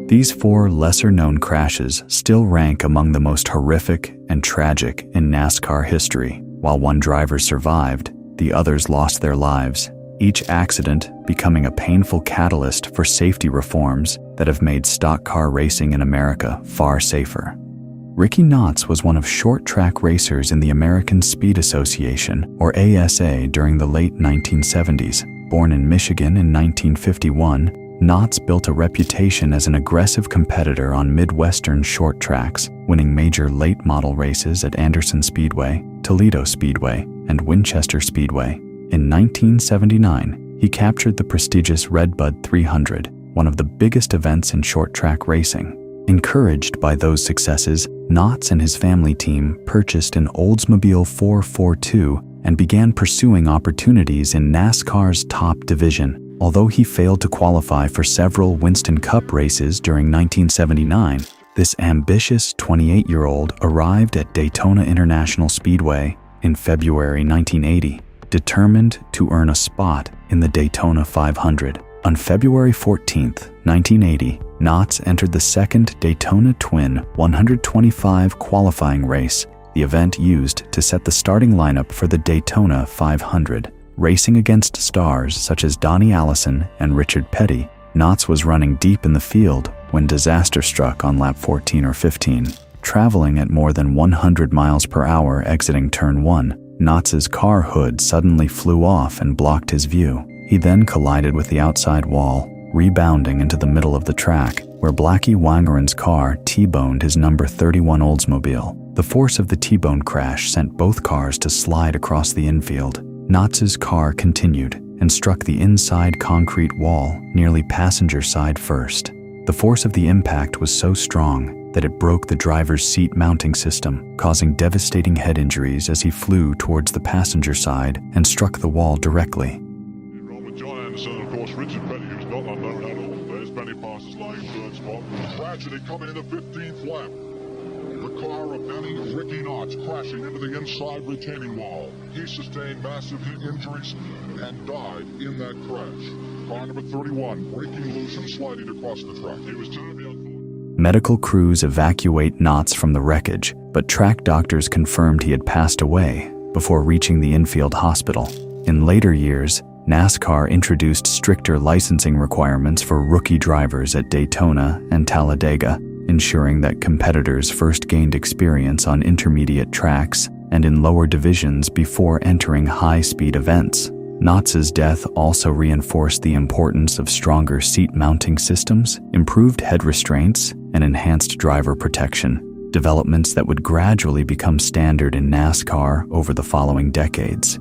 These 4 lesser-known crashes still rank among the most horrific and tragic in NASCAR history. While one driver survived, the others lost their lives, each accident becoming a painful catalyst for safety reforms that have made stock car racing in America far safer. Ricky Knotts was one of short-track racers in the American Speed Association, or ASA, during the late 1970s. Born in Michigan in 1951, Knotts built a reputation as an aggressive competitor on Midwestern short tracks, winning major late-model races at Anderson Speedway, Toledo Speedway, and Winchester Speedway. In 1979, he captured the prestigious Redbud 300, one of the biggest events in short-track racing. Encouraged by those successes, Knotts and his family team purchased an Oldsmobile 442 and began pursuing opportunities in NASCAR's top division. Although he failed to qualify for several Winston Cup races during 1979, this ambitious 28-year-old arrived at Daytona International Speedway in February 1980, determined to earn a spot in the Daytona 500. On February 14, 1980, Knotts entered the second Daytona Twin 125 qualifying race, the event used to set the starting lineup for the Daytona 500. Racing against stars such as Donnie Allison and Richard Petty, Knotts was running deep in the field when disaster struck on lap 14 or 15. Traveling at more than 100 miles per hour exiting turn 1, Knotts's car hood suddenly flew off and blocked his view. He then collided with the outside wall, rebounding into the middle of the track, where Blackie Wangeren's car T-boned his number 31 Oldsmobile. The force of the T-bone crash sent both cars to slide across the infield. Knotts's car continued and struck the inside concrete wall, nearly passenger side first. The force of the impact was so strong that it broke the driver's seat mounting system, causing devastating head injuries as he flew towards the passenger side and struck the wall directly. John Anderson, of course, Richard Petty, who's not unknown at all. There's Benny Parsons lying third spot. Tragedy coming in the 15th lap. The car of Benny Ricky Knotts crashing into the inside retaining wall. He sustained massive injuries and died in that crash. Car number 31 breaking loose and sliding across the track. He was terribly unfortunate. Medical crews evacuate Knotts from the wreckage, but track doctors confirmed he had passed away before reaching the infield hospital. In later years, NASCAR introduced stricter licensing requirements for rookie drivers at Daytona and Talladega, ensuring that competitors first gained experience on intermediate tracks and in lower divisions before entering high-speed events. Knotts' death also reinforced the importance of stronger seat mounting systems, improved head restraints, and enhanced driver protection, developments that would gradually become standard in NASCAR over the following decades.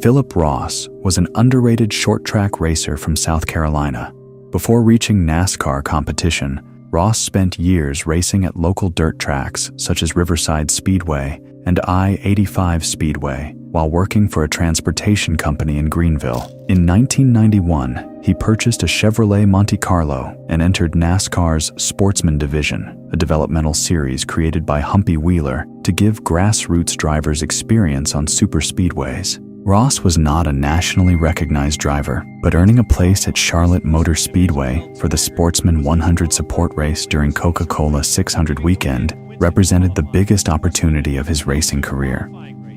Phillip Ross was an underrated short-track racer from South Carolina. Before reaching NASCAR competition, Ross spent years racing at local dirt tracks such as Riverside Speedway and I-85 Speedway while working for a transportation company in Greenville. In 1991, he purchased a Chevrolet Monte Carlo and entered NASCAR's Sportsman Division, a developmental series created by Humpy Wheeler to give grassroots drivers experience on superspeedways. Ross was not a nationally recognized driver, but earning a place at Charlotte Motor Speedway for the Sportsman 100 support race during Coca-Cola 600 weekend represented the biggest opportunity of his racing career.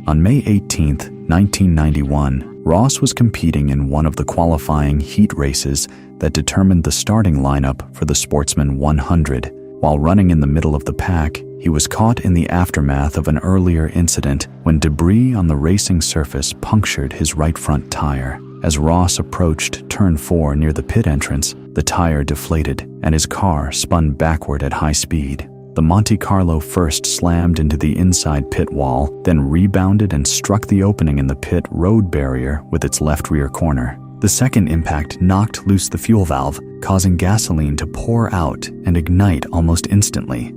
On May 18, 1991, Ross was competing in one of the qualifying heat races that determined the starting lineup for the Sportsman 100. While running in the middle of the pack, he was caught in the aftermath of an earlier incident when debris on the racing surface punctured his right front tire. As Ross approached turn 4 near the pit entrance, the tire deflated and his car spun backward at high speed. The Monte Carlo first slammed into the inside pit wall, then rebounded and struck the opening in the pit road barrier with its left rear corner. The second impact knocked loose the fuel valve, causing gasoline to pour out and ignite almost instantly.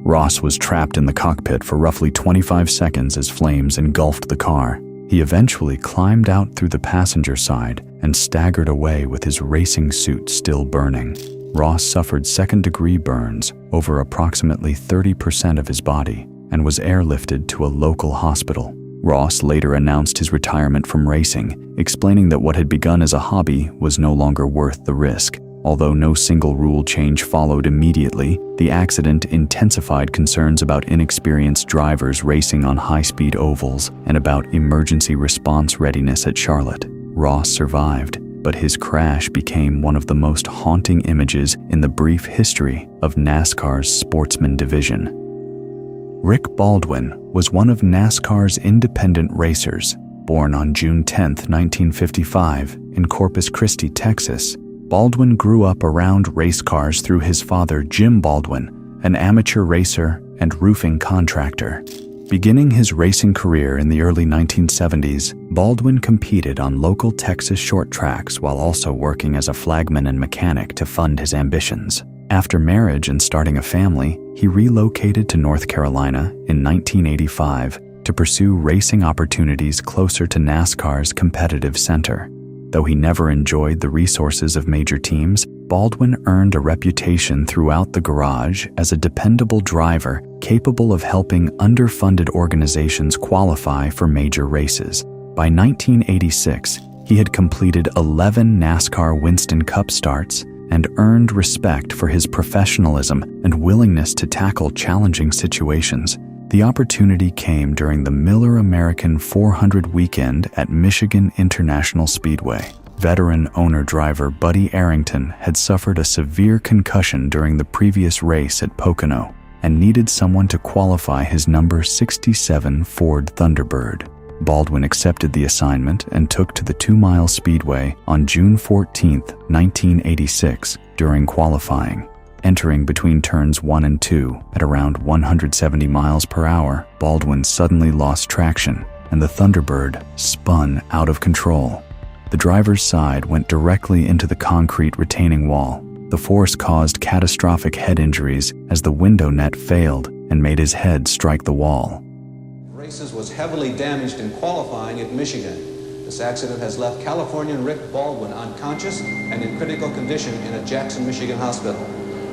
Ross was trapped in the cockpit for roughly 25 seconds as flames engulfed the car. He eventually climbed out through the passenger side and staggered away with his racing suit still burning. Ross suffered second-degree burns over approximately 30% of his body and was airlifted to a local hospital. Ross later announced his retirement from racing, explaining that what had begun as a hobby was no longer worth the risk. Although no single rule change followed immediately, the accident intensified concerns about inexperienced drivers racing on high-speed ovals and about emergency response readiness at Charlotte. Ross survived, but his crash became one of the most haunting images in the brief history of NASCAR's sportsman division. Rick Baldwin was one of NASCAR's independent racers. Born on June 10, 1955, in Corpus Christi, Texas, Baldwin grew up around race cars through his father, Jim Baldwin, an amateur racer and roofing contractor. Beginning his racing career in the early 1970s, Baldwin competed on local Texas short tracks while also working as a flagman and mechanic to fund his ambitions. After marriage and starting a family, he relocated to North Carolina in 1985 to pursue racing opportunities closer to NASCAR's competitive center. Though he never enjoyed the resources of major teams, Baldwin earned a reputation throughout the garage as a dependable driver capable of helping underfunded organizations qualify for major races. By 1986, he had completed 11 NASCAR Winston Cup starts and earned respect for his professionalism and willingness to tackle challenging situations. The opportunity came during the Miller American 400 weekend at Michigan International Speedway. Veteran owner-driver Buddy Arrington had suffered a severe concussion during the previous race at Pocono and needed someone to qualify his number 67 Ford Thunderbird. Baldwin accepted the assignment and took to the 2-mile speedway on June 14, 1986, during qualifying. Entering between turns 1 and 2 at around 170 miles per hour, Baldwin suddenly lost traction, and the Thunderbird spun out of control. The driver's side went directly into the concrete retaining wall. The force caused catastrophic head injuries as the window net failed and made his head strike the wall. Races was heavily damaged in qualifying at Michigan. This accident has left Californian Rick Baldwin unconscious and in critical condition in a Jackson, Michigan hospital.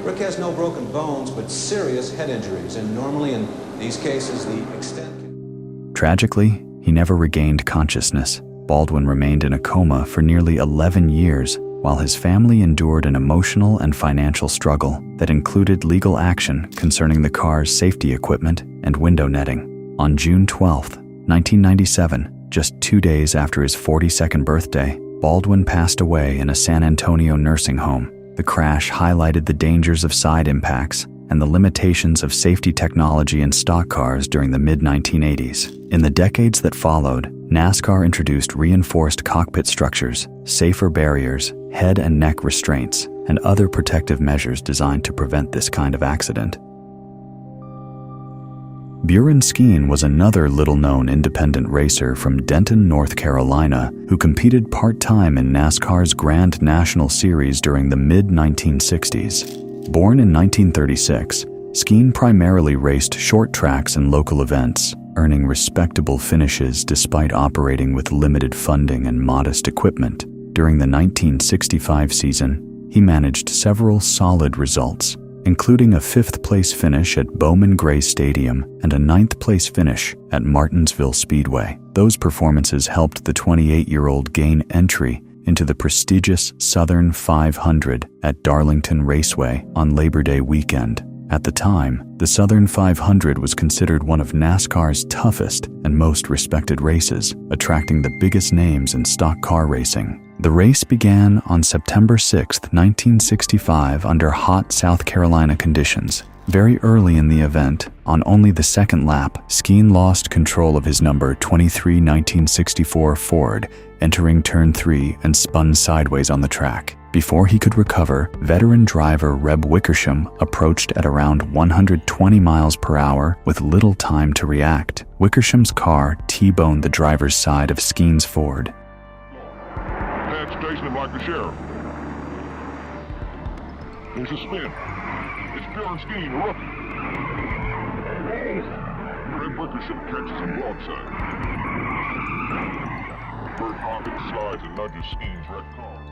Rick has no broken bones, but serious head injuries, and normally in these cases, the extent... Tragically, he never regained consciousness. Baldwin remained in a coma for nearly 11 years, while his family endured an emotional and financial struggle that included legal action concerning the car's safety equipment and window netting. On June 12, 1997, just 2 days after his 42nd birthday, Baldwin passed away in a San Antonio nursing home. The crash highlighted the dangers of side impacts and the limitations of safety technology in stock cars during the mid-1980s. In the decades that followed, NASCAR introduced reinforced cockpit structures, safer barriers, head and neck restraints, and other protective measures designed to prevent this kind of accident. Buren Skeen was another little-known independent racer from Denton, North Carolina, who competed part-time in NASCAR's Grand National Series during the mid-1960s. Born in 1936, Skeen primarily raced short tracks and local events, earning respectable finishes despite operating with limited funding and modest equipment. During the 1965 season, he managed several solid results, including a 5th-place finish at Bowman Gray Stadium and a 9th-place finish at Martinsville Speedway. Those performances helped the 28-year-old gain entry into the prestigious Southern 500 at Darlington Raceway on Labor Day weekend. At the time, the Southern 500 was considered one of NASCAR's toughest and most respected races, attracting the biggest names in stock car racing. The race began on September 6, 1965 under hot South Carolina conditions. Very early in the event, on only the second lap, Skeen lost control of his number 23 1964 Ford, entering turn 3 and spun sideways on the track. Before he could recover, veteran driver Reb Wickersham approached at around 120 miles per hour with little time to react. Wickersham's car T-boned the driver's side of Skeen's Ford. Dad's chasing him like the sheriff. There's a spin. It's Buren Skeen, a rookie. You're in Ship catches him broadside. Bird pocket slides and nudges Skeen's wrecked car.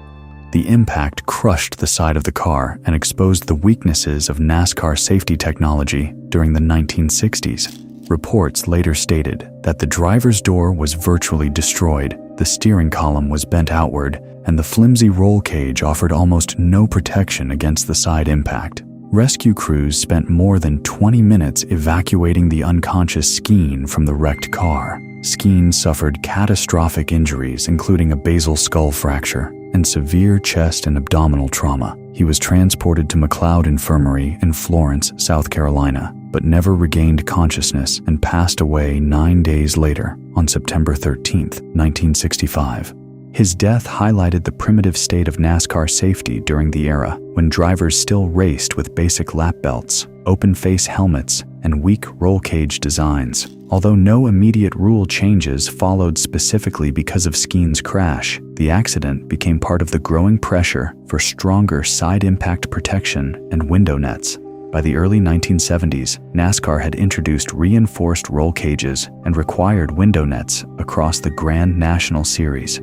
The impact crushed the side of the car and exposed the weaknesses of NASCAR safety technology during the 1960s. Reports later stated that the driver's door was virtually destroyed, the steering column was bent outward, and the flimsy roll cage offered almost no protection against the side impact. Rescue crews spent more than 20 minutes evacuating the unconscious Skeen from the wrecked car. Skeen suffered catastrophic injuries, including a basal skull fracture and severe chest and abdominal trauma. He was transported to McLeod Infirmary in Florence, South Carolina, but never regained consciousness and passed away 9 days later on September 13, 1965. His death highlighted the primitive state of NASCAR safety during the era, when drivers still raced with basic lap belts, open-face helmets, and weak roll cage designs. Although no immediate rule changes followed specifically because of Skeen's crash, the accident became part of the growing pressure for stronger side impact protection and window nets. By the early 1970s, NASCAR had introduced reinforced roll cages and required window nets across the Grand National Series.